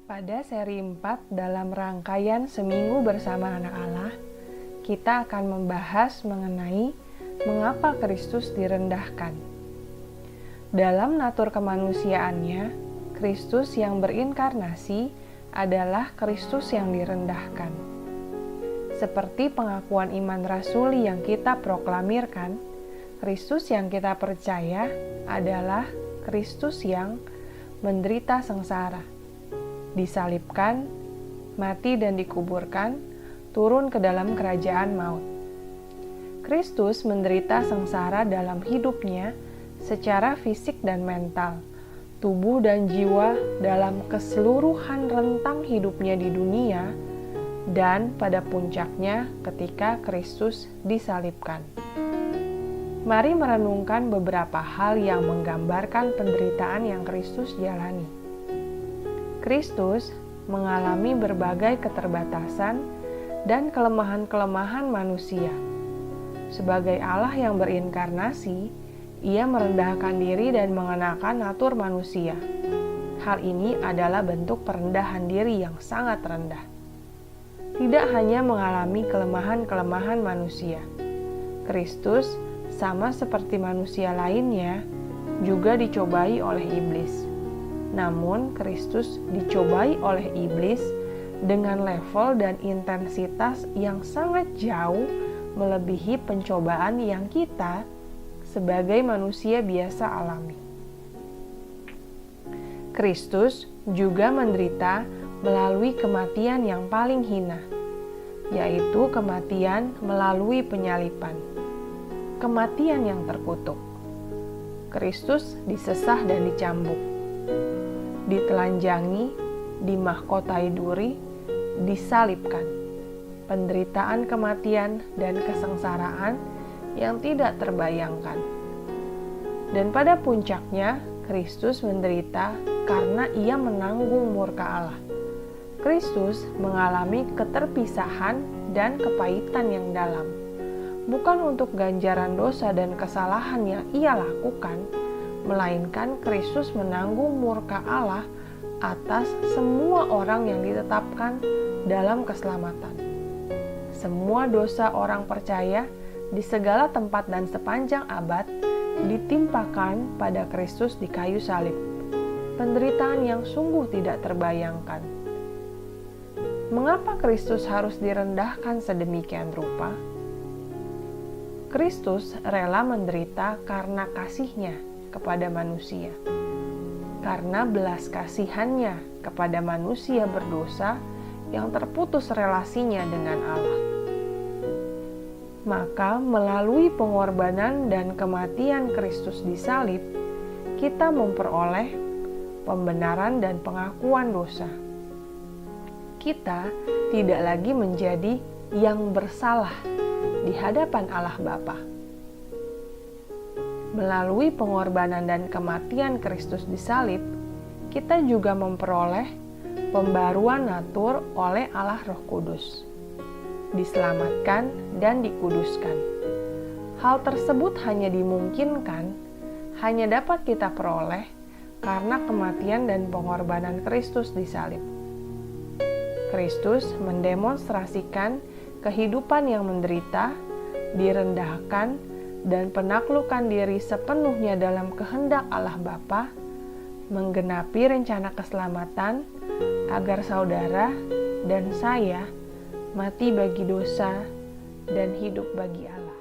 Pada seri 4 dalam rangkaian Seminggu Bersama Anak Allah, kita akan membahas mengenai mengapa Kristus direndahkan. Dalam natur kemanusiaannya, Kristus yang berinkarnasi adalah Kristus yang direndahkan. Seperti pengakuan iman rasuli yang kita proklamirkan, Kristus yang kita percaya adalah Kristus yang menderita sengsara, disalibkan, mati dan dikuburkan, turun ke dalam kerajaan maut. Kristus menderita sengsara dalam hidupnya secara fisik dan mental, tubuh dan jiwa dalam keseluruhan rentang hidupnya di dunia, dan pada puncaknya ketika Kristus disalibkan. Mari merenungkan beberapa hal yang menggambarkan penderitaan yang Kristus jalani. Kristus mengalami berbagai keterbatasan dan kelemahan-kelemahan manusia. Sebagai Allah yang berinkarnasi, Ia merendahkan diri dan mengenakan natur manusia. Hal ini adalah bentuk perendahan diri yang sangat rendah. Tidak hanya mengalami kelemahan-kelemahan manusia, Kristus sama seperti manusia lainnya juga dicobai oleh iblis. Namun, Kristus dicobai oleh iblis dengan level dan intensitas yang sangat jauh melebihi pencobaan yang kita sebagai manusia biasa alami. Kristus juga menderita melalui kematian yang paling hina, yaitu kematian melalui penyaliban, kematian yang terkutuk. Kristus disesah dan dicambuk, ditelanjangi, dimahkotai duri, disalibkan. Penderitaan kematian dan kesengsaraan yang tidak terbayangkan. Dan pada puncaknya, Kristus menderita karena Ia menanggung murka Allah. Kristus mengalami keterpisahan dan kepahitan yang dalam, bukan untuk ganjaran dosa dan kesalahan yang Ia lakukan, melainkan Kristus menanggung murka Allah atas semua orang yang ditetapkan dalam keselamatan. Semua dosa orang percaya di segala tempat dan sepanjang abad ditimpakan pada Kristus di kayu salib. Penderitaan yang sungguh tidak terbayangkan. Mengapa Kristus harus direndahkan sedemikian rupa? Kristus rela menderita karena kasih-Nya kepada manusia, karena belas kasihannya kepada manusia berdosa yang terputus relasinya dengan Allah. Maka melalui pengorbanan dan kematian Kristus di salib, kita memperoleh pembenaran dan pengakuan dosa. Kita tidak lagi menjadi yang bersalah di hadapan Allah Bapa. Melalui pengorbanan dan kematian Kristus di salib, kita juga memperoleh pembaruan natur oleh Allah Roh Kudus, diselamatkan dan dikuduskan. Hal tersebut hanya dimungkinkan, hanya dapat kita peroleh karena kematian dan pengorbanan Kristus di salib. Kristus mendemonstrasikan kehidupan yang menderita, direndahkan, dan penaklukan diri sepenuhnya dalam kehendak Allah Bapa, menggenapi rencana keselamatan agar saudara dan saya mati bagi dosa dan hidup bagi Allah.